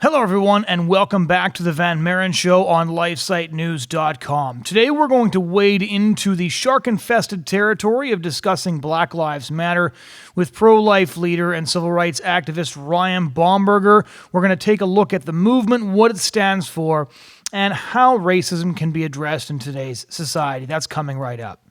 Hello, everyone, and welcome back to the Maren Show on LifeSiteNews.com. Today, we're going to wade into the shark-infested territory of discussing Black Lives Matter with pro-life leader and civil rights activist Ryan Bomberger. We're going to take a look at the movement, what it stands for, and how racism can be addressed in today's society. That's coming right up.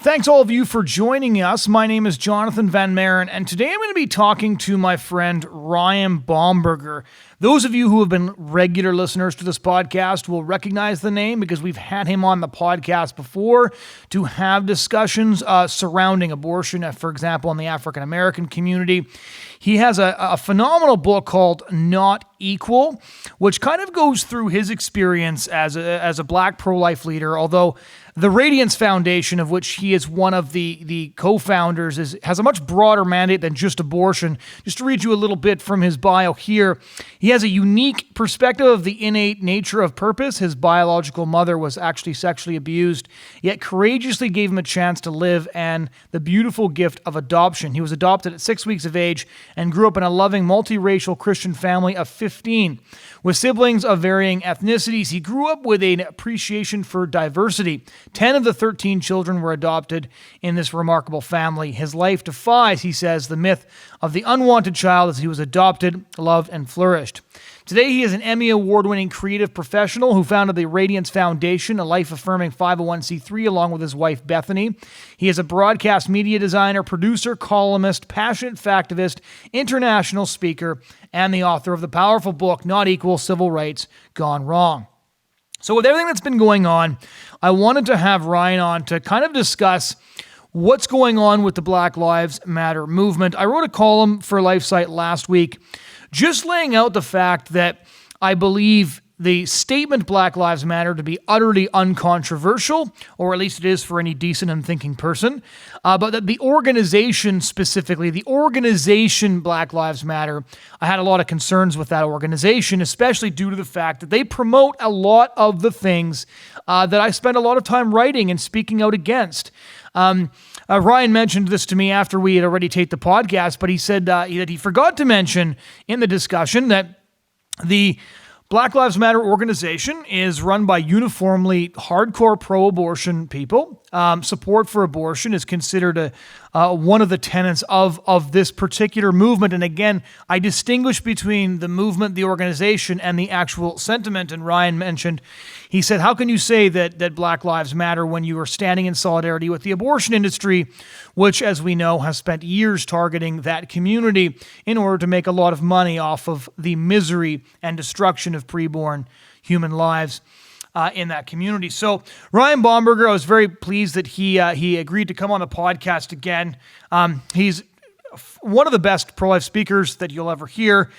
Thanks all of you for joining us. My name is Jonathan Van Maren, and today I'm going to be talking to my friend Ryan Bomberger. Those of you who have been regular listeners to this podcast will recognize the name because we've had him on the podcast before to have discussions surrounding abortion, for example, in the African American community. He has a phenomenal book called Not Equal, which kind of goes through his experience as a Black pro-life leader, although the Radiance Foundation, of which he is one of the co-founders, has a much broader mandate than just abortion. Just to read you a little bit from his bio here, he has a unique perspective of the innate nature of purpose. His biological mother was actually sexually abused, yet courageously gave him a chance to live, and the beautiful gift of adoption. He was adopted at 6 weeks of age and grew up in a loving, multiracial Christian family of 15. With siblings of varying ethnicities, he grew up with an appreciation for diversity. 10 of the 13 children were adopted in this remarkable family. His life defies, he says, the myth of the unwanted child as he was adopted, loved, and flourished. Today, he is an Emmy Award-winning creative professional who founded the Radiance Foundation, a life-affirming 501c3, along with his wife, Bethany. He is a broadcast media designer, producer, columnist, passionate factivist, international speaker, and the author of the powerful book, Not Equal: Civil Rights Gone Wrong. So with everything that's been going on, I wanted to have Ryan on to kind of discuss what's going on with the Black Lives Matter movement. I wrote a column for LifeSite last week just laying out the fact that I believe the statement Black Lives Matter to be utterly uncontroversial, or at least it is for any decent and thinking person, but that the organization specifically, the organization Black Lives Matter, I had a lot of concerns with that organization, especially due to the fact that they promote a lot of the things that I spend a lot of time writing and speaking out against. Ryan mentioned this to me after we had already taped the podcast, but he said that he forgot to mention in the discussion that the Black Lives Matter organization is run by uniformly hardcore pro-abortion people. Support for abortion is considered one of the tenets of this particular movement. And again, I distinguish between the movement, the organization, and the actual sentiment. And Ryan mentioned, he said, how can you say that Black Lives Matter when you are standing in solidarity with the abortion industry, which, as we know, has spent years targeting that community in order to make a lot of money off of the misery and destruction of preborn human lives in that community. So Ryan Bomberger, I was very pleased that he agreed to come on the podcast again. He's one of the best pro-life speakers that you'll ever hear.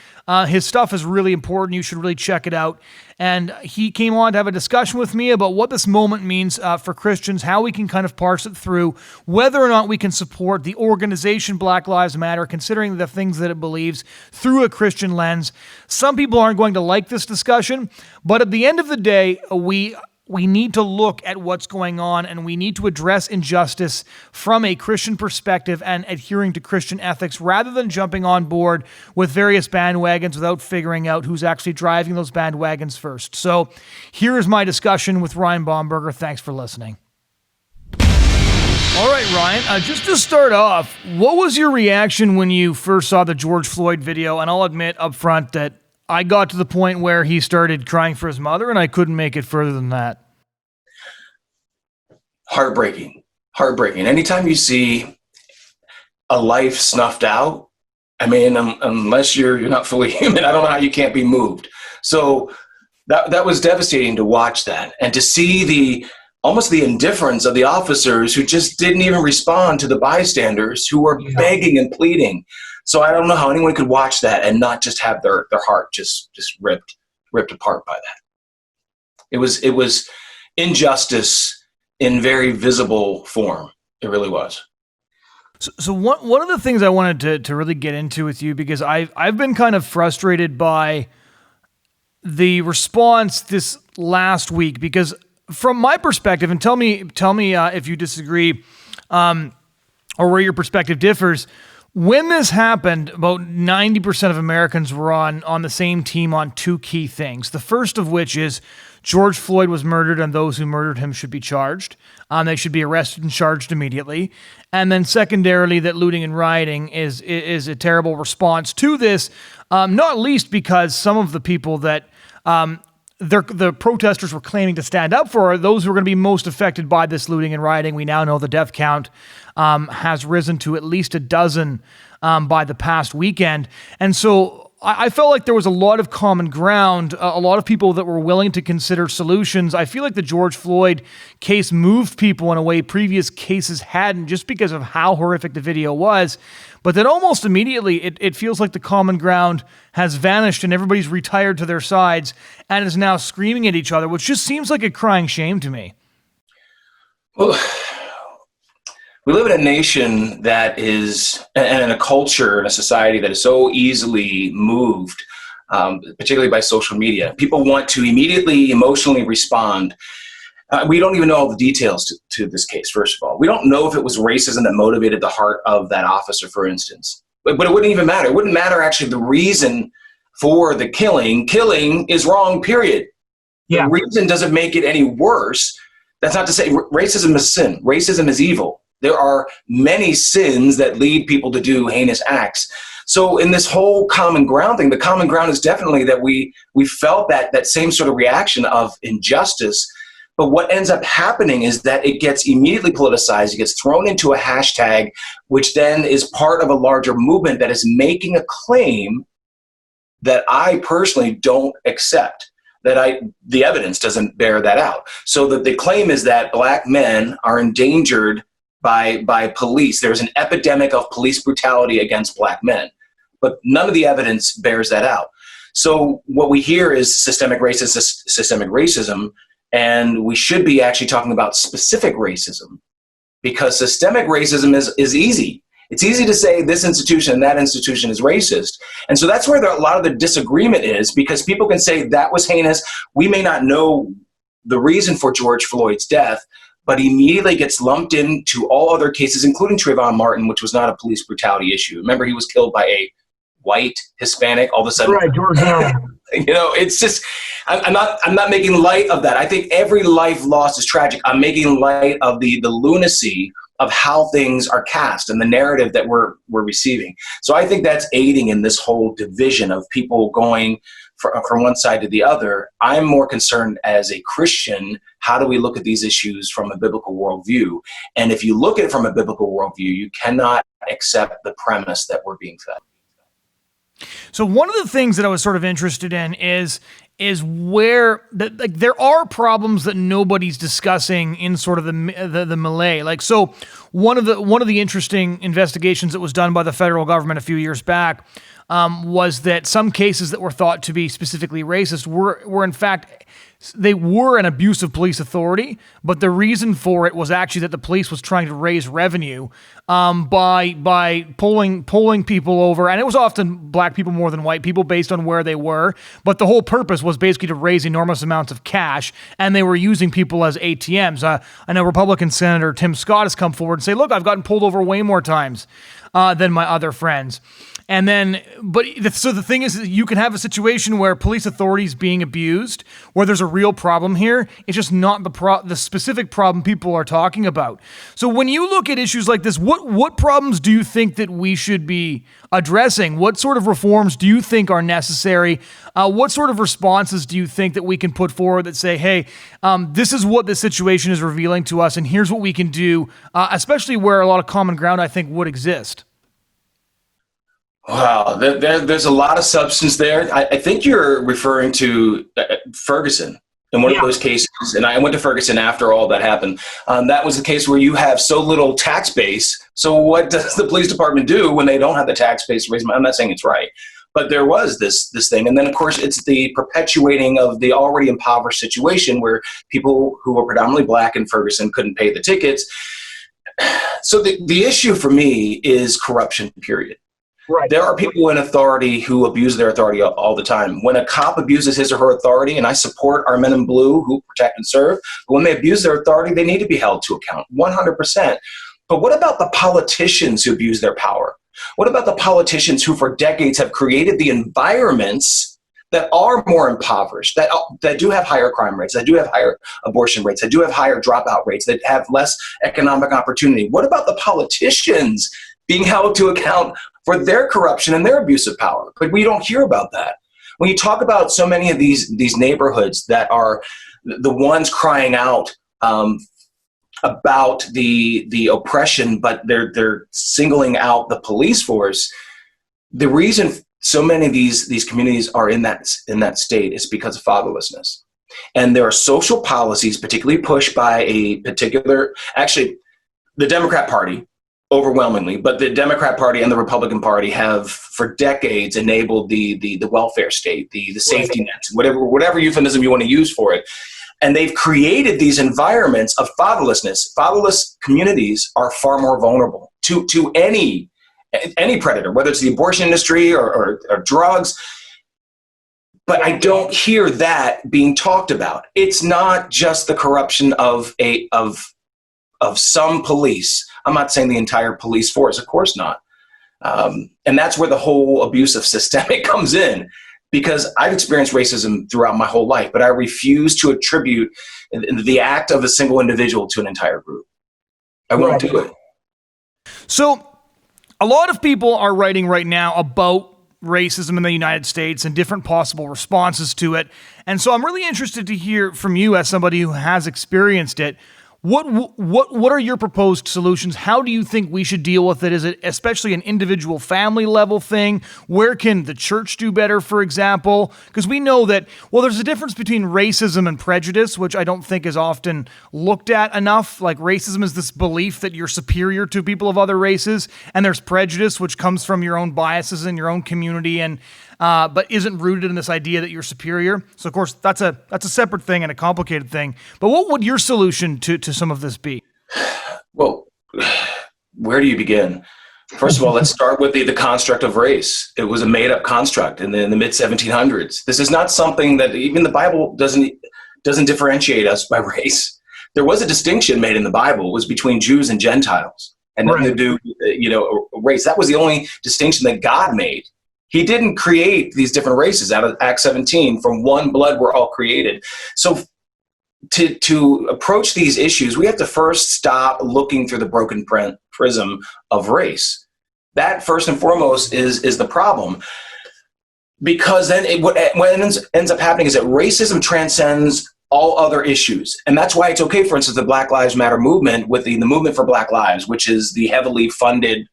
His stuff is really important. You should really check it out. And he came on to have a discussion with me about what this moment means for Christians, how we can kind of parse it through, whether or not we can support the organization Black Lives Matter, considering the things that it believes through a Christian lens. Some people aren't going to like this discussion, but at the end of the day, we need to look at what's going on, and we need to address injustice from a Christian perspective and adhering to Christian ethics rather than jumping on board with various bandwagons without figuring out who's actually driving those bandwagons first. So here is my discussion with Ryan Bomberger. Thanks for listening. All right, Ryan, just to start off, what was your reaction when you first saw the George Floyd video? And I'll admit up front that I got to the point where he started crying for his mother, and I couldn't make it further than that. Heartbreaking. Anytime you see a life snuffed out, I mean, unless you're not fully human, I don't know how you can't be moved. So that was devastating to watch that, and to see almost the indifference of the officers who just didn't even respond to the bystanders who were begging and pleading. So I don't know how anyone could watch that and not just have their heart just ripped apart by that. It was injustice in very visible form. It really was. So one of the things I wanted to really get into with you, because I've been kind of frustrated by the response this last week, because from my perspective, and tell me if you disagree, or where your perspective differs. When this happened, about 90% of Americans were on the same team on two key things. The first of which is George Floyd was murdered, and those who murdered him should be charged. They should be arrested and charged immediately. And then secondarily, that looting and rioting is a terrible response to this, not least because some of the people that the protesters were claiming to stand up for are those who are going to be most affected by this looting and rioting. We now know the death count has risen to at least a dozen by the past weekend. And so I felt like there was a lot of common ground, a lot of people that were willing to consider solutions. I feel like the George Floyd case moved people in a way previous cases hadn't, just because of how horrific the video was. But then almost immediately, it feels like the common ground has vanished and everybody's retired to their sides and is now screaming at each other, which just seems like a crying shame to me. Well, we live in a nation that is, and in a culture and a society that is so easily moved, particularly by social media. People want to immediately emotionally respond. We don't even know all the details to this case, first of all. We don't know if it was racism that motivated the heart of that officer, for instance. But it wouldn't even matter. It wouldn't matter, actually, the reason for the killing. Killing is wrong, period. Yeah. The reason doesn't make it any worse. That's not to say racism is sin. Racism is evil. There are many sins that lead people to do heinous acts. So in this whole common ground thing, the common ground is definitely that we felt that same sort of reaction of injustice. But what ends up happening is that it gets immediately politicized. It gets thrown into a hashtag, which then is part of a larger movement that is making a claim that I personally don't accept. The evidence doesn't bear that out. So the claim is that Black men are endangered by police. There's an epidemic of police brutality against Black men, but none of the evidence bears that out. So what we hear is systemic racism, and we should be actually talking about specific racism, because systemic racism is easy. It's easy to say this institution and that institution is racist. And so that's where a lot of the disagreement is, because people can say that was heinous. We may not know the reason for George Floyd's death, but he immediately gets lumped into all other cases, including Trayvon Martin, which was not a police brutality issue. Remember, he was killed by a white Hispanic. All of a sudden, right, George. It's just I'm not making light of that. I think every life lost is tragic. I'm making light of the lunacy of how things are cast and the narrative that we're receiving. So I think that's aiding in this whole division of people going from one side to the other. I'm more concerned as a Christian, how do we look at these issues from a biblical worldview? And if you look at it from a biblical worldview, you cannot accept the premise that we're being fed. So one of the things that I was sort of interested in is where there are problems that nobody's discussing in sort of the melee. Like, so one of the interesting investigations that was done by the federal government a few years back was that some cases that were thought to be specifically racist were in fact, they were an abuse of police authority, but the reason for it was actually that the police was trying to raise revenue by pulling people over, and it was often Black people more than white people based on where they were, but the whole purpose was basically to raise enormous amounts of cash, and they were using people as ATMs. I know Republican Senator Tim Scott has come forward and say, look, I've gotten pulled over way more times than my other friends. And then, so the thing is, you can have a situation where police authority is being abused, where there's a real problem here. It's just not the specific problem people are talking about. So when you look at issues like this, what problems do you think that we should be addressing? What sort of reforms do you think are necessary? What sort of responses do you think that we can put forward that say, hey, this is what the situation is revealing to us, and here's what we can do, especially where a lot of common ground, I think, would exist? Wow, there's a lot of substance there. I think you're referring to Ferguson in one of those cases, and I went to Ferguson after all that happened. That was the case where you have so little tax base. So what does the police department do when they don't have the tax base to raise money? I'm not saying it's right, but there was this thing. And then, of course, it's the perpetuating of the already impoverished situation where people who were predominantly Black in Ferguson couldn't pay the tickets. So the issue for me is corruption, period. Right. There are people in authority who abuse their authority all the time. When a cop abuses his or her authority, and I support our men in blue who protect and serve, but when they abuse their authority, they need to be held to account, 100%. But what about the politicians who abuse their power? What about the politicians who for decades have created the environments that are more impoverished, that do have higher crime rates, that do have higher abortion rates, that do have higher dropout rates, that have less economic opportunity? What about the politicians being held to account for their corruption and their abuse of power? But we don't hear about that. When you talk about so many of these neighborhoods that are the ones crying out about the oppression, but they're singling out the police force, the reason so many of these communities are in that state is because of fatherlessness. And there are social policies, particularly pushed by a particular, actually, the Democrat Party, overwhelmingly, but the Democrat Party and the Republican Party have for decades enabled the welfare state, the safety nets, whatever euphemism you want to use for it. And they've created these environments of fatherlessness. Fatherless communities are far more vulnerable to any predator, whether it's the abortion industry or drugs. But I don't hear that being talked about. It's not just the corruption of some police. I'm not saying the entire police force, of course not. And that's where the whole abuse of systemic comes in, because I've experienced racism throughout my whole life, but I refuse to attribute the act of a single individual to an entire group. I won't do it. So a lot of people are writing right now about racism in the United States and different possible responses to it. And so I'm really interested to hear from you as somebody who has experienced it. What are your proposed solutions? How do you think we should deal with it? Is it especially an individual family level thing? Where can the church do better, for example? Because we know that, well, there's a difference between racism and prejudice, which I don't think is often looked at enough. Like, racism is this belief that you're superior to people of other races, and there's prejudice, which comes from your own biases in your own community and but isn't rooted in this idea that you're superior. So, of course, that's a separate thing and a complicated thing. But what would your solution to some of this be? Well, where do you begin? First of all, let's start with the construct of race. It was a made-up construct in the mid-1700s. This is not something that even the Bible doesn't differentiate us by race. There was a distinction made in the Bible. It was between Jews and Gentiles, and nothing to do, race. That was the only distinction that God made. He didn't create these different races out of Acts 17. From one blood we're all created. So to approach these issues, we have to first stop looking through the broken prism of race. That, first and foremost, is the problem. Because then what ends up happening is that racism transcends all other issues. And that's why it's okay, for instance, the Black Lives Matter movement with the Movement for Black Lives, which is the heavily funded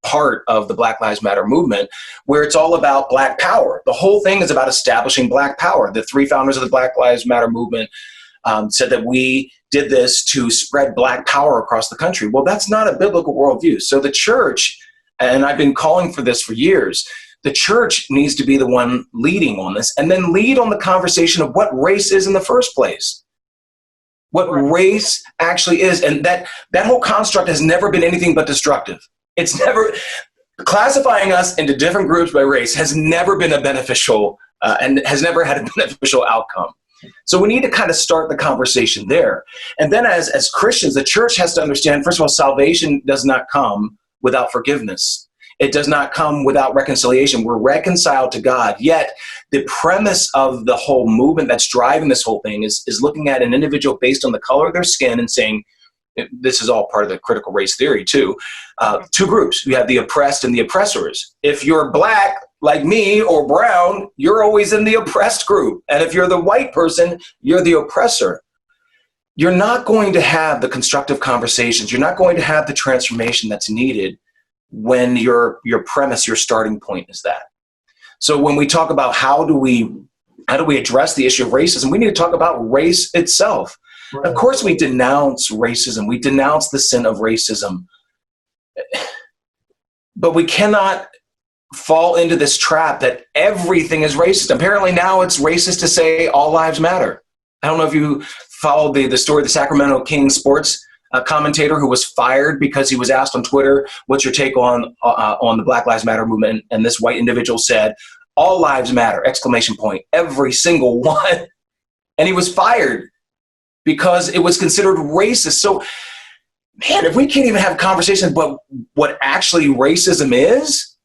part of the Black Lives Matter movement, where it's all about Black power. The whole thing is about establishing Black power. The three founders of the Black Lives Matter movement said that we did this to spread Black power across the country. Well, that's not a biblical worldview. So the church, and I've been calling for this for years, the church needs to be the one leading on this, and then lead on the conversation of what race is in the first place. What race actually is. And that whole construct has never been anything but destructive. It's never, classifying us into different groups by race has never been a beneficial and has never had a beneficial outcome. So we need to kind of start the conversation there. And then as Christians, the church has to understand, first of all, salvation does not come without forgiveness. It does not come without reconciliation. We're reconciled to God. Yet the premise of the whole movement that's driving this whole thing is looking at an individual based on the color of their skin and saying, this is all part of the critical race theory too. Two groups. You have the oppressed and the oppressors. If you're Black, like me, or brown, you're always in the oppressed group. And if you're the white person, you're the oppressor. You're not going to have the constructive conversations. You're not going to have the transformation that's needed when your premise, your starting point is that. So when we talk about how do we address the issue of racism, we need to talk about race itself. Right. Of course, we denounce racism. We denounce the sin of racism. But we cannot fall into this trap that everything is racist. Apparently now it's racist to say all lives matter. I don't know if you followed the story of the Sacramento Kings sports commentator who was fired because he was asked on Twitter, "What's your take on the Black Lives Matter movement?" And this white individual said, "All lives matter!" Exclamation point! Every single one, and he was fired because it was considered racist. So, man, if we can't even have conversations about what actually racism is,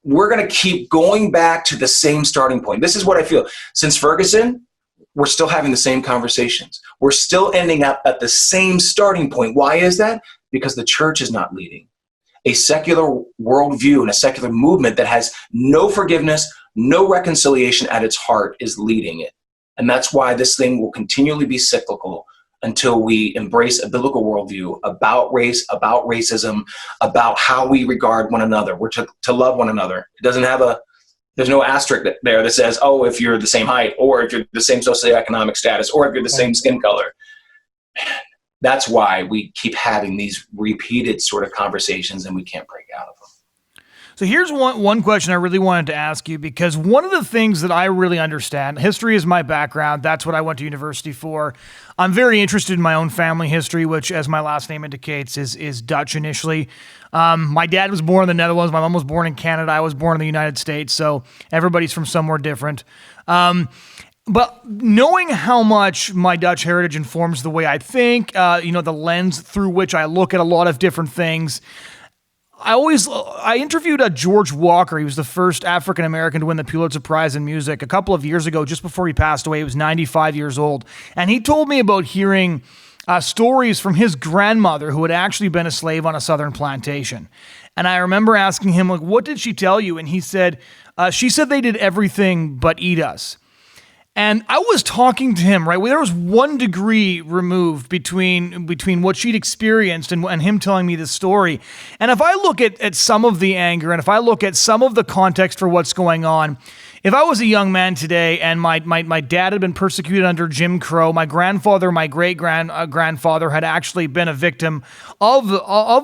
we're going to keep going back to the same starting point. This is what I feel. Since Ferguson, we're still having the same conversations. We're still ending up at the same starting point. Why is that? Because the church is not leading. A secular worldview and a secular movement that has no forgiveness, no reconciliation at its heart is leading it. And that's why this thing will continually be cyclical until we embrace a biblical worldview about race, about racism, about how we regard one another. We're to love one another. It doesn't have there's no asterisk there that says, oh, if you're the same height, or if you're the same socioeconomic status, or if you're the same skin color. That's why we keep having these repeated sort of conversations and we can't break out of them. So here's one question I really wanted to ask you, because one of the things that I really understand, history is my background. That's what I went to university for. I'm very interested in my own family history, which, as my last name indicates, is Dutch initially. My dad was born in the Netherlands. My mom was born in Canada. I was born in the United States. So everybody's from somewhere different. But knowing how much my Dutch heritage informs the way I think, the lens through which I look at a lot of different things, I interviewed George Walker. He was the first African-American to win the Pulitzer Prize in music a couple of years ago, just before he passed away. He was 95 years old. And he told me about hearing stories from his grandmother, who had actually been a slave on a southern plantation. And I remember asking him, like, what did she tell you? And he said, she said they did everything but eat us. And I was talking to him, right? There was 1 degree removed between what she'd experienced and him telling me this story. And if I look at some of the anger, and if I look at some of the context for what's going on, if I was a young man today and my dad had been persecuted under Jim Crow, my grandfather, my great-grandfather had actually been a victim of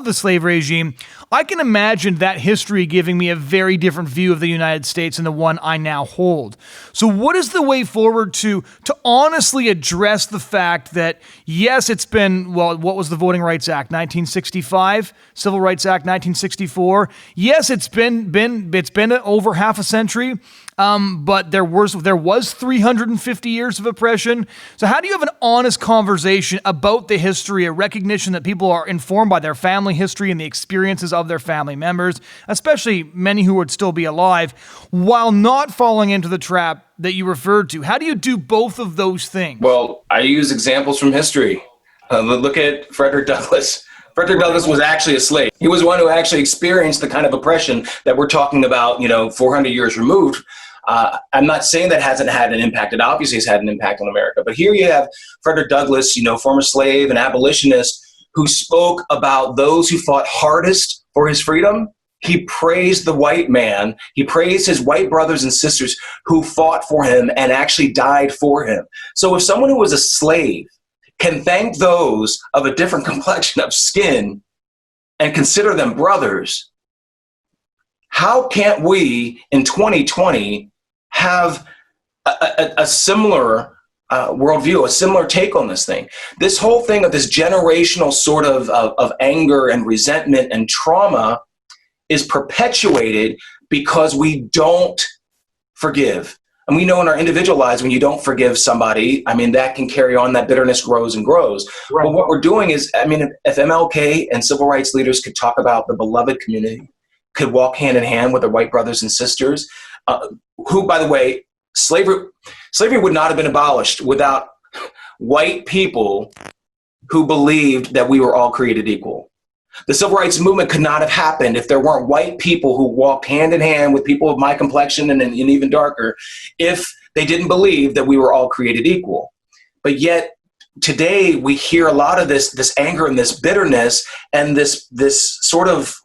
the slave regime, I can imagine that history giving me a very different view of the United States than the one I now hold. So what is the way forward to honestly address the fact that, yes, it's been, what was the Voting Rights Act, 1965? Civil Rights Act, 1964? Yes, it's been over half a century. But there was 350 years of oppression. So how do you have an honest conversation about the history, a recognition that people are informed by their family history and the experiences of their family members, especially many who would still be alive, while not falling into the trap that you referred to? How do you do both of those things? Well, I use examples from history. Look at Frederick Douglass. Frederick Douglass was actually a slave. He was one who actually experienced the kind of oppression that we're talking about, 400 years removed. I'm not saying that hasn't had an impact. It obviously has had an impact on America. But here you have Frederick Douglass, former slave and abolitionist, who spoke about those who fought hardest for his freedom. He praised the white man. He praised his white brothers and sisters who fought for him and actually died for him. So if someone who was a slave can thank those of a different complexion of skin and consider them brothers, how can't we in 2020 have a similar worldview, a similar take on this thing? This whole thing of this generational sort of anger and resentment and trauma is perpetuated because we don't forgive. And we know in our individual lives, when you don't forgive somebody, that can carry on, that bitterness grows and grows. Right. But what we're doing is, if MLK and civil rights leaders could talk about the beloved community, could walk hand in hand with their white brothers and sisters, who, by the way, slavery would not have been abolished without white people who believed that we were all created equal. The civil rights movement could not have happened if there weren't white people who walked hand in hand with people of my complexion and even darker, if they didn't believe that we were all created equal. But yet today we hear a lot of this anger and this bitterness and this sort of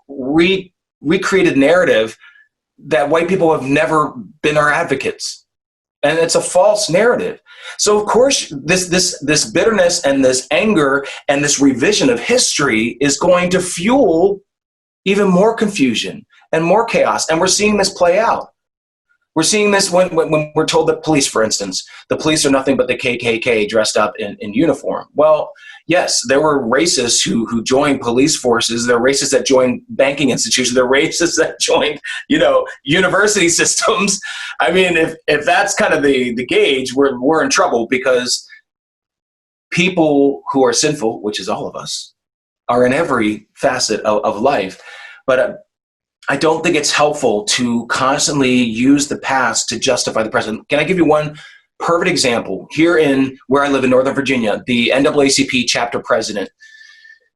recreated narrative that white people have never been our advocates. And it's a false narrative. So of course, this bitterness and this anger and this revision of history is going to fuel even more confusion and more chaos. And we're seeing this play out. We're seeing this when we're told that police, for instance, the police are nothing but the KKK dressed up in uniform. Well, yes, there were racists who joined police forces. There are racists that joined banking institutions. There are racists that joined, university systems. I mean, if that's kind of the gauge, we're in trouble, because people who are sinful, which is all of us, are in every facet of life. But I don't think it's helpful to constantly use the past to justify the present. Can I give you one perfect example? Here in where I live in Northern Virginia, the NAACP chapter president,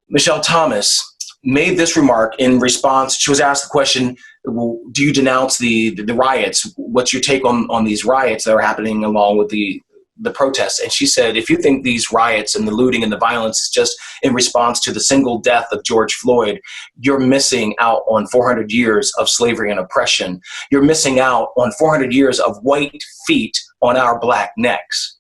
Michelle Thomas, made this remark in response. She was asked the question, well, do you denounce the riots? What's your take on these riots that are happening along with the protests? And she said, if you think these riots and the looting and the violence is just in response to the single death of George Floyd, you're missing out on 400 years of slavery and oppression. You're missing out on 400 years of white feet on our black necks.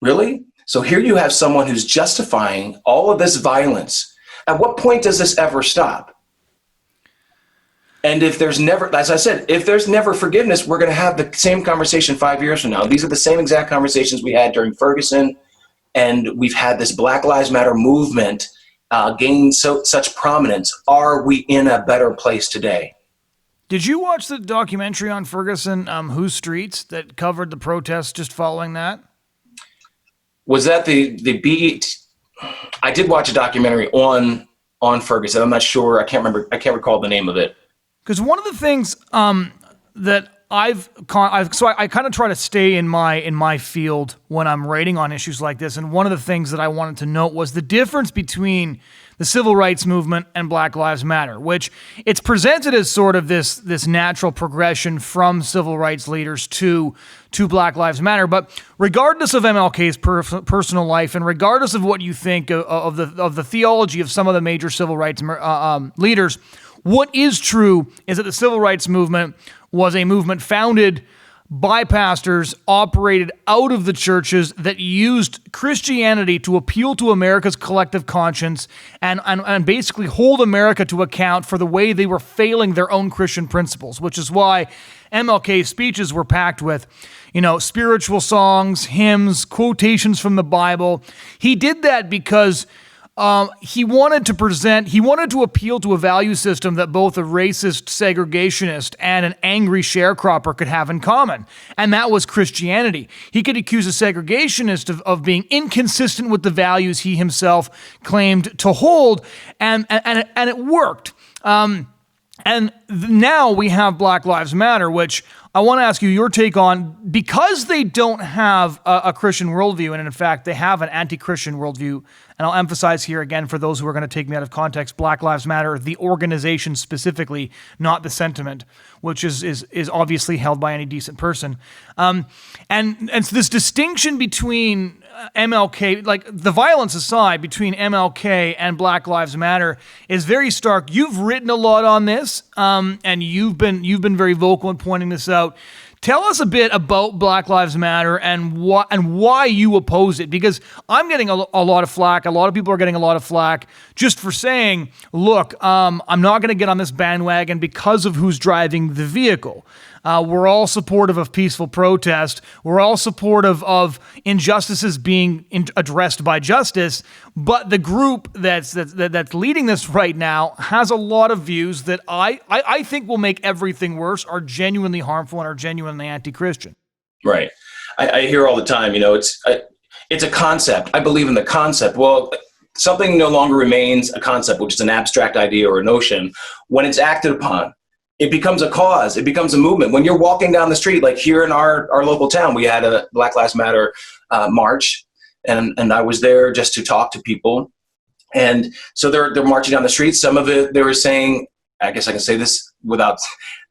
Really? So here you have someone who's justifying all of this violence. At what point does this ever stop? And if there's never, as I said, if there's never forgiveness, we're going to have the same conversation 5 years from now. These are the same exact conversations we had during Ferguson, and we've had this Black Lives Matter movement gain such prominence. Are we in a better place today? Did you watch the documentary on Ferguson, Whose Streets, that covered the protests just following that? Was that the beat? I did watch a documentary on Ferguson. I'm not sure. I can't recall the name of it. Because one of the things that I kind of try to stay in my field when I'm writing on issues like this, and one of the things that I wanted to note was the difference between the civil rights movement and Black Lives Matter, which it's presented as sort of this natural progression from civil rights leaders to Black Lives Matter. But regardless of MLK's personal life, and regardless of what you think of the theology of some of the major civil rights leaders, what is true is that the civil rights movement was a movement founded by pastors, operated out of the churches, that used Christianity to appeal to America's collective conscience and basically hold America to account for the way they were failing their own Christian principles, which is why MLK's speeches were packed with, spiritual songs, hymns, quotations from the Bible. He did that because he wanted to appeal to a value system that both a racist segregationist and an angry sharecropper could have in common, and that was Christianity. He could accuse a segregationist of being inconsistent with the values he himself claimed to hold, and it worked. And now we have Black Lives Matter, which I want to ask you your take on, because they don't have a Christian worldview, and in fact, they have an anti-Christian worldview. And I'll emphasize here again, for those who are going to take me out of context, Black Lives Matter, the organization specifically, not the sentiment, which is obviously held by any decent person. And so this distinction between MLK, like the violence aside, between MLK and Black Lives Matter is very stark. You've written a lot on this, and you've been very vocal in pointing this out. Tell us a bit about Black Lives Matter and why you oppose it, because I'm getting a lot of flack. A lot of people are getting a lot of flack just for saying, look, I'm not going to get on this bandwagon because of who's driving the vehicle. We're all supportive of peaceful protest. We're all supportive of injustices being addressed by justice. But the group that's leading this right now has a lot of views that I think will make everything worse, are genuinely harmful, and are genuinely anti-Christian. Right. I hear all the time, it's a concept. I believe in the concept. Well, something no longer remains a concept, which is an abstract idea or a notion, when it's acted upon. It becomes a cause. It becomes a movement. When you're walking down the street, like here in our local town, we had a Black Lives Matter march, and I was there just to talk to people. And so they're marching down the street. Some of it, they were saying, I guess I can say this without,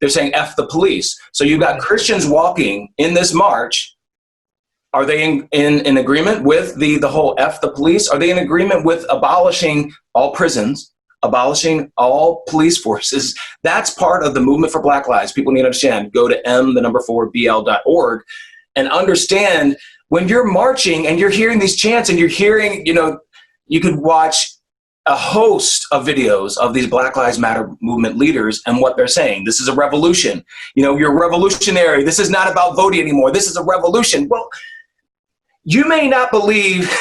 they're saying F the police. So you've got Christians walking in this march. Are they in agreement with the whole F the police? Are they in agreement with abolishing all prisons, abolishing all police forces? That's part of the movement for Black Lives. People need to understand. Go to m4bl.org and understand, when you're marching and you're hearing these chants and you're hearing, you could watch a host of videos of these Black Lives Matter movement leaders and what they're saying. This is a revolution. You're revolutionary. This is not about voting anymore. This is a revolution. Well, you may not believe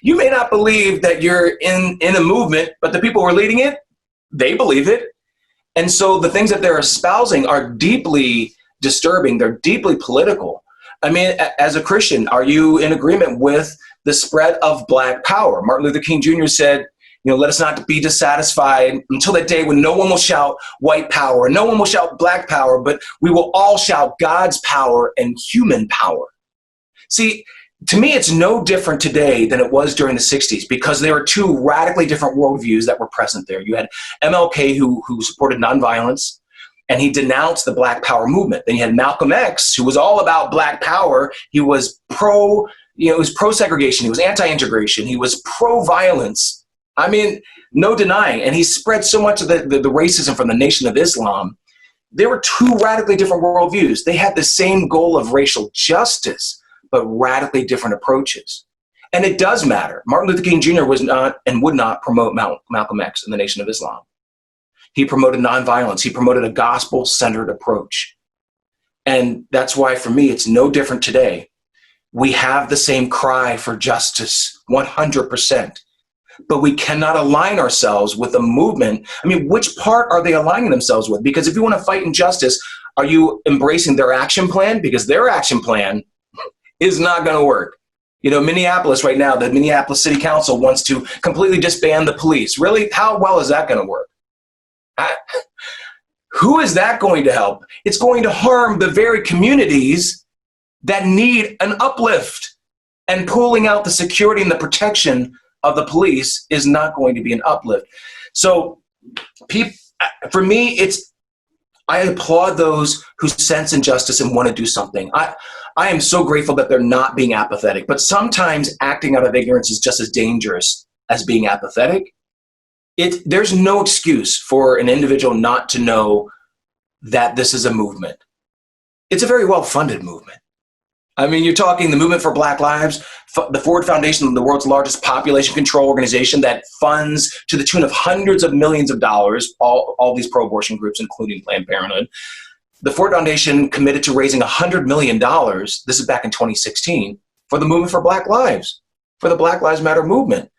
you may not believe that you're in a movement, but the people who are leading it, they believe it. And so the things that they're espousing are deeply disturbing. They're deeply political. I mean, as a Christian, are you in agreement with the spread of Black power? Martin Luther King Jr. said, let us not be dissatisfied until that day when no one will shout white power, no one will shout Black power, but we will all shout God's power and human power. See, to me, it's no different today than it was during the 60s, because there were two radically different worldviews that were present there. You had MLK, who supported nonviolence, and he denounced the Black Power movement. Then you had Malcolm X, who was all about Black power. He was pro-segregation. He was anti-integration. He was pro-violence. I mean, no denying. And he spread so much of the racism from the Nation of Islam. There were two radically different worldviews. They had the same goal of racial justice, but radically different approaches. And it does matter. Martin Luther King Jr. was not and would not promote Malcolm X and the Nation of Islam. He promoted nonviolence. He promoted a gospel-centered approach. And that's why, for me, it's no different today. We have the same cry for justice, 100%. But we cannot align ourselves with a movement. I mean, which part are they aligning themselves with? Because if you want to fight injustice, are you embracing their action plan? Because their action plan is not going to work. Minneapolis right now, the Minneapolis City Council wants to completely disband the police. Really? How well is that going to work? Who is that going to help? It's going to harm the very communities that need an uplift. And pulling out the security and the protection of the police is not going to be an uplift. So for me, I applaud those who sense injustice and want to do something. I am so grateful that they're not being apathetic, but sometimes acting out of ignorance is just as dangerous as being apathetic. There's no excuse for an individual not to know that this is a movement. It's a very well-funded movement. I mean, you're talking the Movement for Black Lives, the Ford Foundation, the world's largest population control organization that funds to the tune of hundreds of millions of dollars, all these pro-abortion groups, including Planned Parenthood. The Ford Foundation committed to raising $100 million, this is back in 2016, for the Movement for Black Lives, for the Black Lives Matter movement.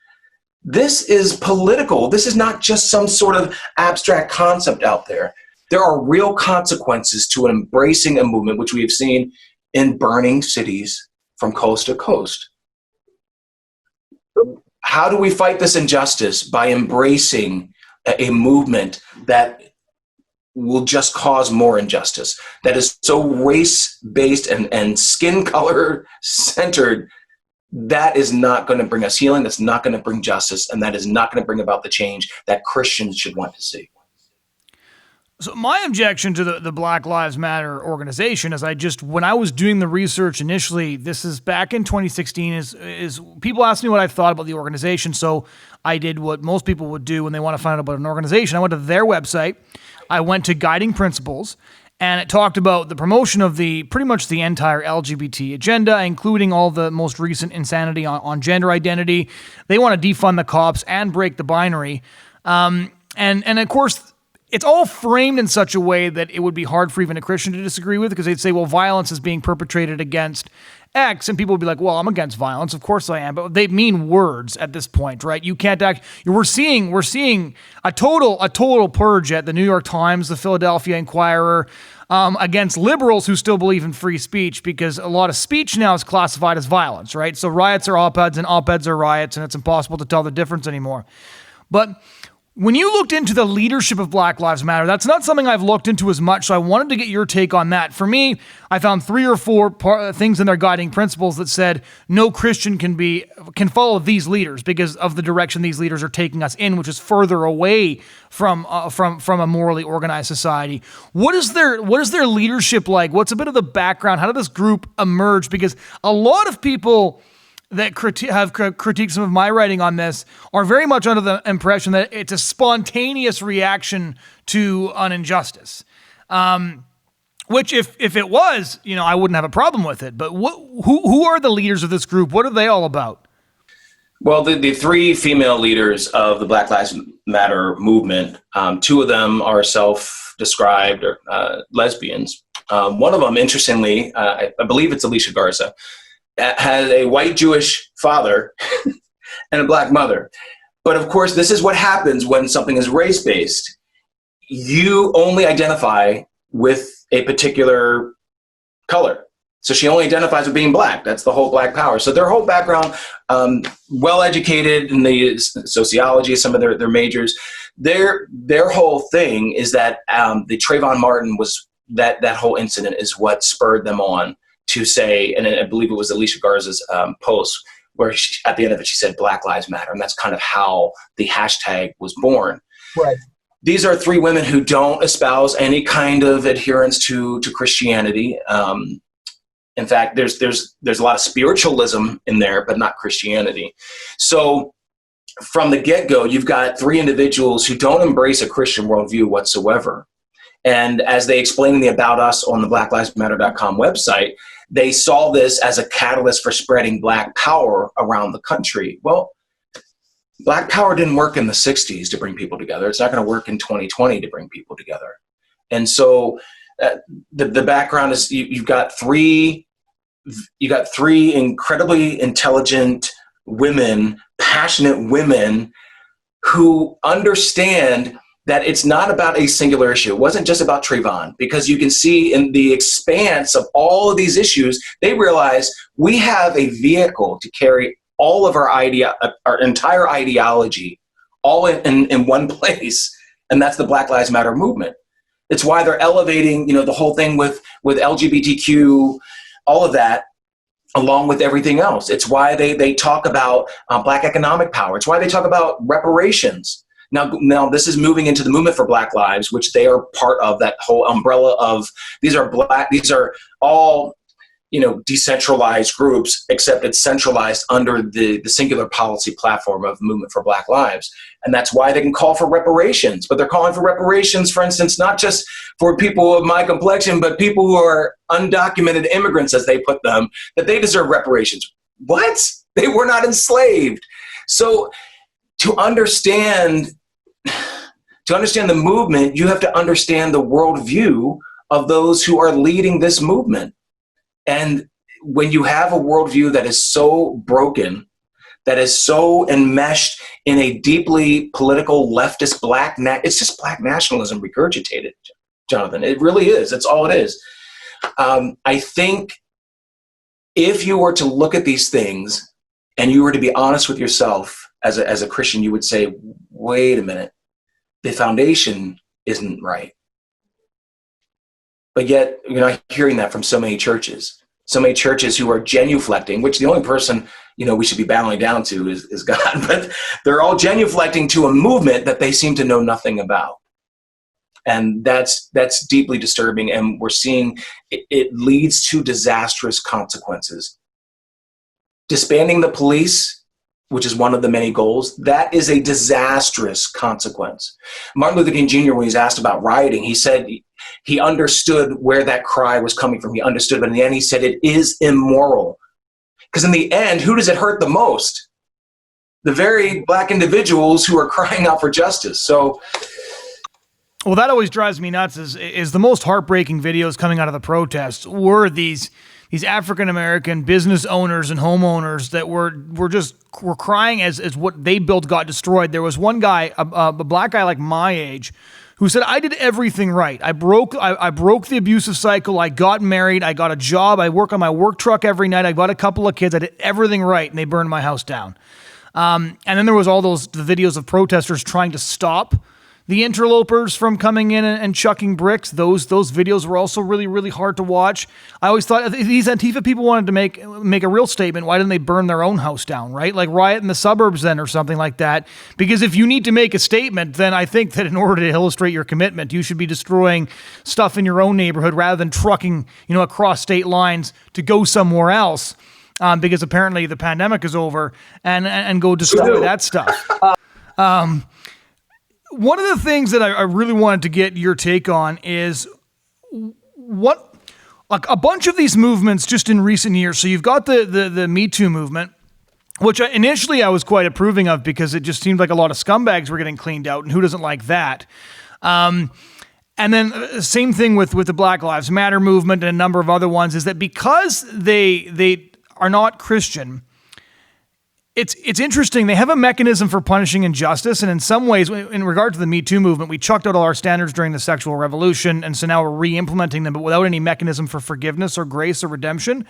This is political. This is not just some sort of abstract concept out there. There are real consequences to embracing a movement, which we have seen in burning cities from coast to coast. How do we fight this injustice? By embracing a movement that will just cause more injustice, that is so race-based and skin color centered. That is not going to bring us healing. That's not going to bring justice. And that is not going to bring about the change that Christians should want to see. So my objection to the Black Lives Matter organization is when I was doing the research initially, this is back in 2016, is people asked me what I thought about the organization. So I did what most people would do when they want to find out about an organization. I went to their website. I went to Guiding Principles, and it talked about the promotion of pretty much the entire LGBT agenda, including all the most recent insanity on gender identity. They want to defund the cops and break the binary. And of course, it's all framed in such a way that it would be hard for even a Christian to disagree with, because they'd say, well, violence is being perpetrated against X, and people would be like, well, I'm against violence. Of course I am. But they mean words at this point, right? You can't act. We're seeing a total purge at the New York Times, the Philadelphia Inquirer, against liberals who still believe in free speech, because a lot of speech now is classified as violence, right? So riots are op-eds and op-eds are riots, and it's impossible to tell the difference anymore. But when you looked into the leadership of Black Lives Matter, that's not something I've looked into as much, so I wanted to get your take on that. For me, I found 3 or 4 things in their guiding principles that said no Christian can follow these leaders because of the direction these leaders are taking us in, which is further away from a morally organized society. What is their leadership like? What's a bit of the background? How did this group emerge? Because a lot of people that have critiqued some of my writing on this are very much under the impression that it's a spontaneous reaction to an injustice. Which if it was, I wouldn't have a problem with it. But who are the leaders of this group? What are they all about? Well, the three female leaders of the Black Lives Matter movement, two of them are self-described or lesbians. One of them, interestingly, I believe it's Alicia Garza, had a white Jewish father and a black mother. But of course, this is what happens when something is race-based. You only identify with a particular color. So she only identifies with being black. That's the whole Black Power. So their whole background, well-educated in the sociology, some of their majors, their whole thing is that the Trayvon Martin was that whole incident is what spurred them on to say, and I believe it was Alicia Garza's post, where at the end of it, she said Black Lives Matter. And that's kind of how the hashtag was born. Right. These are three women who don't espouse any kind of adherence to Christianity. In fact, there's a lot of spiritualism in there, but not Christianity. So from the get-go, you've got three individuals who don't embrace a Christian worldview whatsoever. And as they explain in the About Us on the blacklivesmatter.com website, they saw this as a catalyst for spreading Black power around the country. Well, Black power didn't work in the 60s to bring people together. It's not going to work in 2020 to bring people together. And so the background is you've got three incredibly intelligent women, passionate women who understand that it's not about a singular issue. It wasn't just about Trayvon, because you can see in the expanse of all of these issues, they realize we have a vehicle to carry all of our entire ideology all in one place, and that's the Black Lives Matter movement. It's why they're elevating, the whole thing with LGBTQ, all of that, along with everything else. It's why they talk about Black economic power. It's why they talk about reparations. Now this is moving into the movement for Black Lives, which they are part of that whole umbrella of these are all decentralized groups, except it's centralized under the singular policy platform of the Movement for Black Lives. And that's why they can call for reparations. But they're calling for reparations, for instance, not just for people of my complexion, but people who are undocumented immigrants, as they put them, that they deserve reparations. What? They were not enslaved. So to understand the movement, you have to understand the worldview of those who are leading this movement. And when you have a worldview that is so broken, that is so enmeshed in a deeply political leftist it's just black nationalism regurgitated, Jonathan. It really is. That's all it is. I think if you were to look at these things and you were to be honest with yourself as a Christian, you would say, wait a minute, the foundation isn't right. But yet, you're not hearing that from so many churches who are genuflecting, which the only person, we should be bowing down to is God, but they're all genuflecting to a movement that they seem to know nothing about. And that's deeply disturbing. And we're seeing it leads to disastrous consequences. Disbanding the police, which is one of the many goals, that is a disastrous consequence. Martin Luther King Jr., when he's asked about rioting, he said he understood where that cry was coming from. He understood, but in the end, he said it is immoral. Because in the end, who does it hurt the most? The very black individuals who are crying out for justice. So, well, that always drives me nuts. Is the most heartbreaking videos coming out of the protests were these African-American business owners and homeowners that were crying as what they built got destroyed. There was one guy, a black guy like my age, who said, I did everything right. I broke the abusive cycle. I got married. I got a job. I work on my work truck every night. I got a couple of kids. I did everything right, and they burned my house down. And then there was all the videos of protesters trying to stop the interlopers from coming in and chucking bricks. Those videos were also really, really hard to watch. I always thought these Antifa people wanted to make a real statement. Why didn't they burn their own house down, right? Like riot in the suburbs then or something like that. Because if you need to make a statement, then I think that in order to illustrate your commitment, you should be destroying stuff in your own neighborhood rather than trucking, across state lines to go somewhere else. Because apparently the pandemic is over and go destroy that stuff. One of the things that I really wanted to get your take on is what a bunch of these movements just in recent years. So you've got the Me Too movement, which initially I was quite approving of because it just seemed like a lot of scumbags were getting cleaned out, and who doesn't like that? And then same thing with the Black Lives Matter movement and a number of other ones, is that because they are not Christian, it's interesting. They have a mechanism for punishing injustice, and in some ways, in regard to the Me Too movement, we chucked out all our standards during the sexual revolution, and so now we're re-implementing them, but without any mechanism for forgiveness or grace or redemption.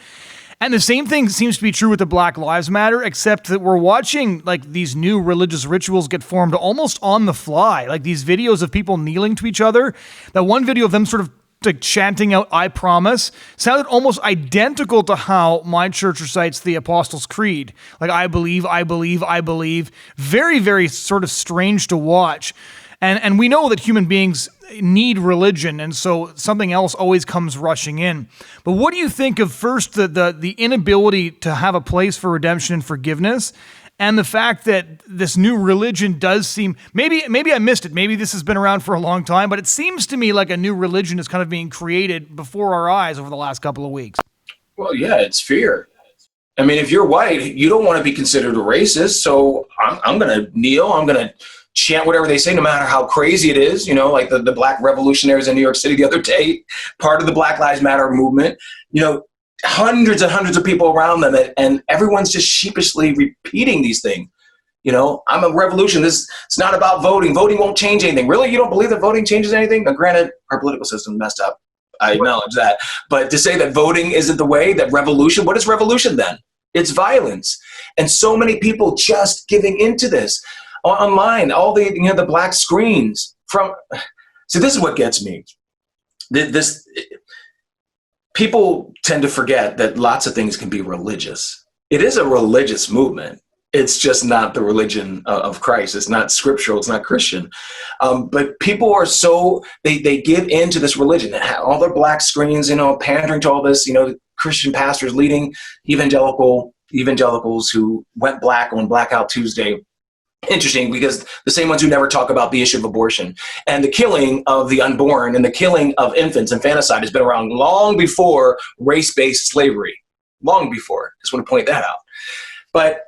And the same thing seems to be true with the Black Lives Matter, except that we're watching like these new religious rituals get formed almost on the fly, like these videos of people kneeling to each other. That one video of them sort of like chanting out "I promise" sounded almost identical to how my church recites the Apostles' Creed. Like, I believe, I believe, I believe. Very, very sort of strange to watch. And we know that human beings need religion, and so something else always comes rushing in. But what do you think of first the inability to have a place for redemption and forgiveness, and the fact that this new religion does seem, maybe I missed it, maybe this has been around for a long time, but it seems to me like a new religion is kind of being created before our eyes over the last couple of weeks. Well, yeah, it's fear. I mean, if you're white, you don't want to be considered a racist, so I'm going to kneel, I'm going to chant whatever they say, no matter how crazy it is, like the black revolutionaries in New York City the other day, part of the Black Lives Matter movement, hundreds and hundreds of people around them, and everyone's just sheepishly repeating these things. I'm a revolution. It's not about voting. Voting won't change anything. Really? You don't believe that voting changes anything? Now, granted, our political system messed up. I acknowledge that. But to say that voting isn't the way, that revolution, what is revolution then? It's violence. And so many people just giving into this. Online, all the black screens so this is what gets me. People tend to forget that lots of things can be religious. It is a religious movement. It's just not the religion of Christ. It's not scriptural. It's not Christian. But people are they give into this religion. All their black screens, pandering to all this, Christian pastors leading evangelicals who went black on Blackout Tuesday. Interesting, because the same ones who never talk about the issue of abortion and the killing of the unborn and the killing of infants, infanticide, has been around long before race-based slavery. Long before. Just want to point that out. But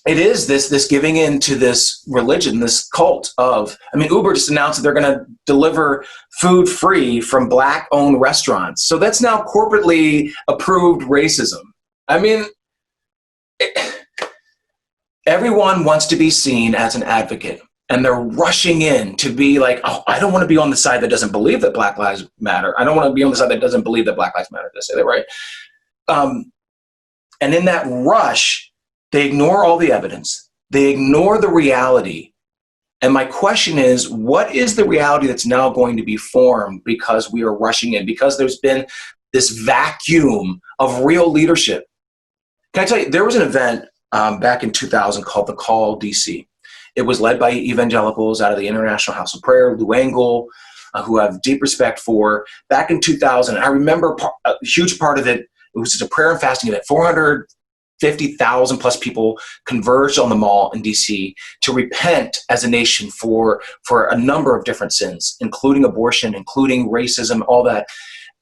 it is this giving in to this religion, this cult of, Uber just announced that they're going to deliver food free from black-owned restaurants. So that's now corporately approved racism. Everyone wants to be seen as an advocate, and they're rushing in to be like, oh, I don't want to be on the side that doesn't believe that Black Lives Matter. I don't want to be on the side that doesn't believe that Black Lives Matter. Did I say that right? And in that rush, they ignore all the evidence. They ignore the reality. And my question is, what is the reality that's now going to be formed because we are rushing in, because there's been this vacuum of real leadership? Can I tell you, there was an event back in 2000 called the Call DC. It was led by evangelicals out of the International House of Prayer, Lou Engle, who I have deep respect for. Back in 2000, I remember a huge part of it, it was just a prayer and fasting event. 450,000 plus people converged on the mall in DC to repent as a nation for a number of different sins, including abortion, including racism, all that.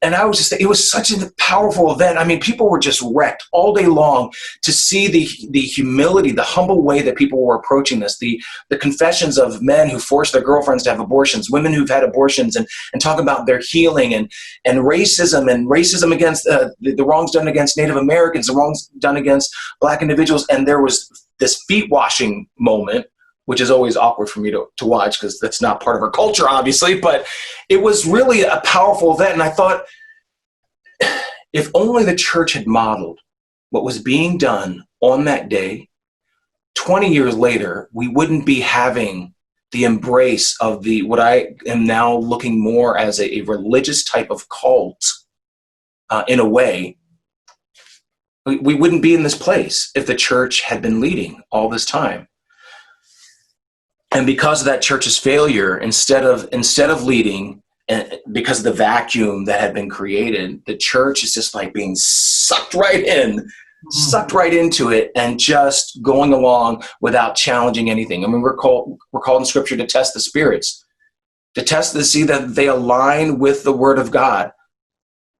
And I was just, it was such a powerful event. People were just wrecked all day long to see the humility, the humble way that people were approaching this, the confessions of men who forced their girlfriends to have abortions, women who've had abortions, and talk about their healing, and racism against the wrongs done against Native Americans, the wrongs done against black individuals. And there was this feet washing moment, which is always awkward for me to watch because that's not part of our culture, obviously. But it was really a powerful event. And I thought, if only the church had modeled what was being done on that day, 20 years later, we wouldn't be having the embrace of what I am now looking more as a religious type of cult in a way. We wouldn't be in this place if the church had been leading all this time. And because of that church's failure, instead of leading, and because of the vacuum that had been created, the church is just like being sucked right into it, and just going along without challenging anything. We're called in Scripture to test the spirits, to see that they align with the Word of God.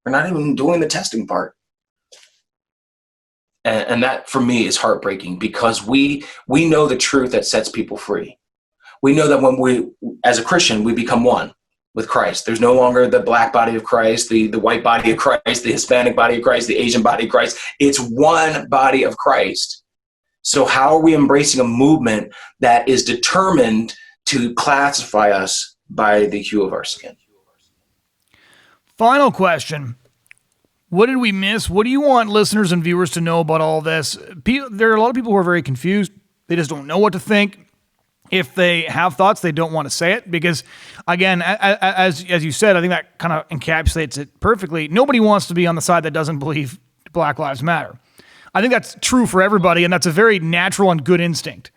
We're not even doing the testing part. And that for me is heartbreaking, because we know the truth that sets people free. We know that when we, as a Christian, we become one with Christ. There's no longer the black body of Christ, the white body of Christ, the Hispanic body of Christ, the Asian body of Christ. It's one body of Christ. So how are we embracing a movement that is determined to classify us by the hue of our skin? Final question. What did we miss? What do you want listeners and viewers to know about all this? There are a lot of people who are very confused. They just don't know what to think. If they have thoughts, they don't want to say it because, again, as you said, I think that kind of encapsulates it perfectly. Nobody wants to be on the side that doesn't believe Black Lives Matter. I think that's true for everybody, and that's a very natural and good instinct.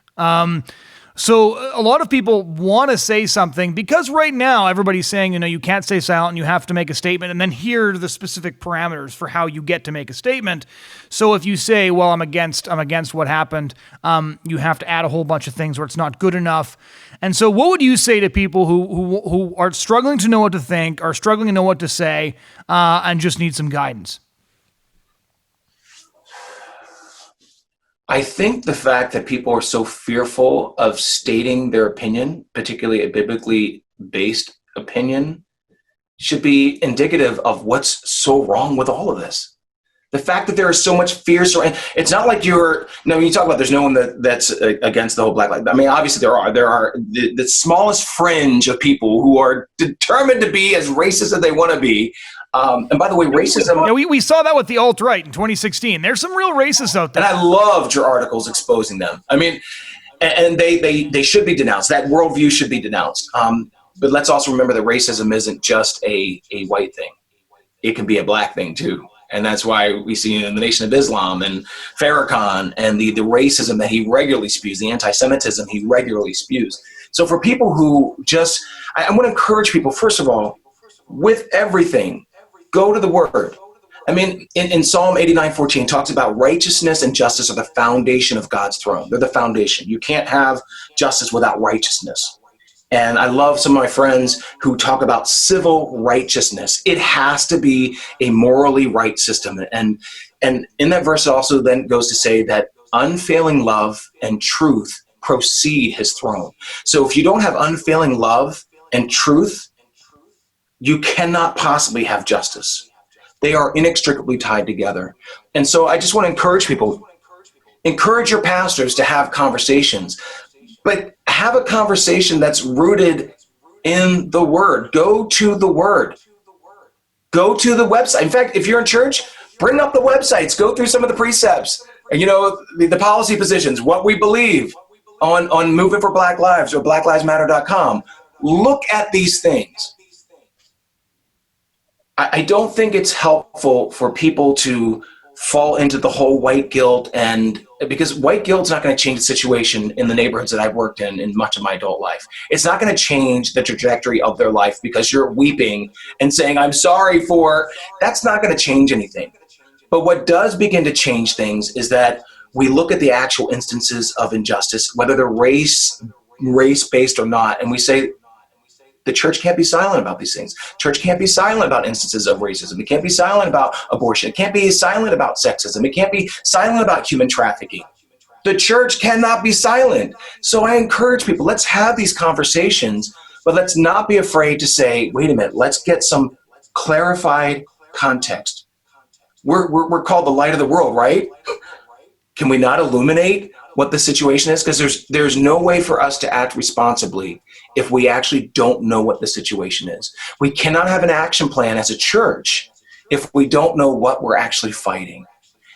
So a lot of people want to say something because right now everybody's saying, you can't stay silent and you have to make a statement, and then here are the specific parameters for how you get to make a statement. So if you say, well, I'm against what happened, you have to add a whole bunch of things where it's not good enough. And so what would you say to people who are struggling to know what to think, are struggling to know what to say, and just need some guidance? I think the fact that people are so fearful of stating their opinion, particularly a biblically based opinion, should be indicative of what's so wrong with all of this. The fact that there is so much fear, it's not like when you talk about there's no one that's against the whole Black Lives. I mean, obviously there are the smallest fringe of people who are determined to be as racist as they want to be. And by the way, racism... Yeah, we saw that with the alt-right in 2016. There's some real racists out there. And I loved your articles exposing them. I mean, and they should be denounced. That worldview should be denounced. But let's also remember that racism isn't just a white thing. It can be a black thing too. And that's why we see in the Nation of Islam and Farrakhan and the racism that he regularly spews, the anti-Semitism he regularly spews. So for people who I want to encourage people, first of all, with everything, go to the Word. I mean, in Psalm 89:14 talks about righteousness and justice are the foundation of God's throne. They're the foundation. You can't have justice without righteousness. And I love some of my friends who talk about civil righteousness. It has to be a morally right system. And in that verse it also then goes to say that unfailing love and truth precede his throne. So if you don't have unfailing love and truth, you cannot possibly have justice. They are inextricably tied together. And so I just want to encourage people, encourage your pastors to have conversations, but have a conversation that's rooted in the Word. Go to the Word. Go to the website. In fact, if you're in church, bring up the websites. Go through some of the precepts, the policy positions, what we believe on Movement for Black Lives or blacklivesmatter.com. Look at these things. I don't think it's helpful for people to fall into the whole white guilt, and because white guilt's not going to change the situation in the neighborhoods that I've worked in much of my adult life. It's not going to change the trajectory of their life because you're weeping and saying, I'm sorry for, that's not going to change anything. But what does begin to change things is that we look at the actual instances of injustice, whether they're race-based or not, and we say, the church can't be silent about these things. Church can't be silent about instances of racism. It can't be silent about abortion. It can't be silent about sexism. It can't be silent about human trafficking. The church cannot be silent. So I encourage people, let's have these conversations, but let's not be afraid to say, wait a minute, let's get some clarified context. We're called the light of the world, right? Can we not illuminate what the situation is? Because there's no way for us to act responsibly if we actually don't know what the situation is. We cannot have an action plan as a church if we don't know what we're actually fighting.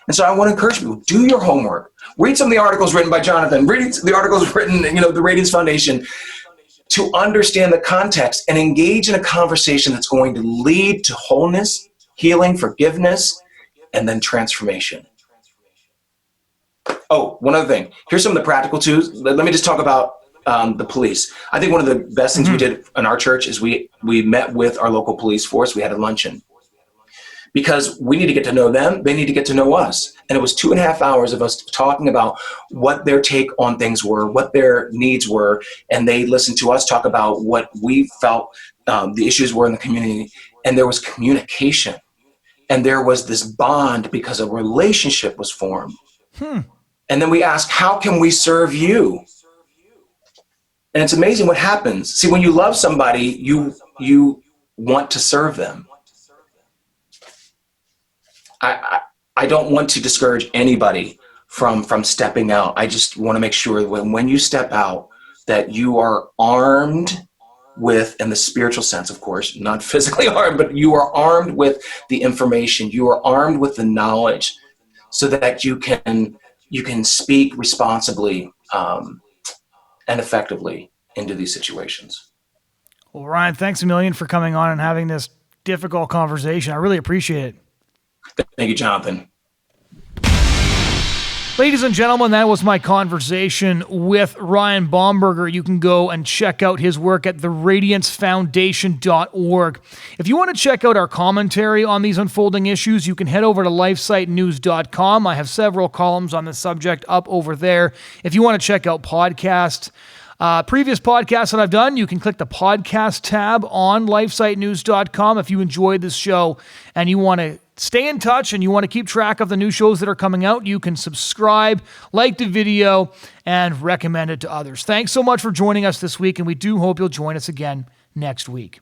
And so I want to encourage people, do your homework. Read some of the articles written by Jonathan. Read the articles written, the Radiance Foundation, to understand the context and engage in a conversation that's going to lead to wholeness, healing, forgiveness, and then transformation. Oh, one other thing. Here's some of the practical tools. Let me just talk about the police. I think one of the best things we did in our church is we met with our local police force. We had a luncheon because we need to get to know them. They need to get to know us. And it was 2.5 hours of us talking about what their take on things were, what their needs were. And they listened to us talk about what we felt the issues were in the community. And there was communication. And there was this bond because a relationship was formed. And then we ask, how can we serve you? And it's amazing what happens. See, when you love somebody, you want to serve them. I don't want to discourage anybody from stepping out. I just want to make sure when you step out that you are armed with, in the spiritual sense, of course, not physically armed, but you are armed with the information. You are armed with the knowledge so that you can speak responsibly and effectively into these situations. Well, Ryan, thanks a million for coming on and having this difficult conversation. I really appreciate it. Thank you, Jonathan. Ladies and gentlemen, that was my conversation with Ryan Bomberger. You can go and check out his work at theradiancefoundation.org. If you want to check out our commentary on these unfolding issues, you can head over to lifesitenews.com. I have several columns on the subject up over there. If you want to check out podcasts, previous podcasts that I've done, you can click the podcast tab on lifesitenews.com. If you enjoyed this show and you want to stay in touch and you want to keep track of the new shows that are coming out, you can subscribe, like the video, and recommend it to others. Thanks so much for joining us this week, and we do hope you'll join us again next week.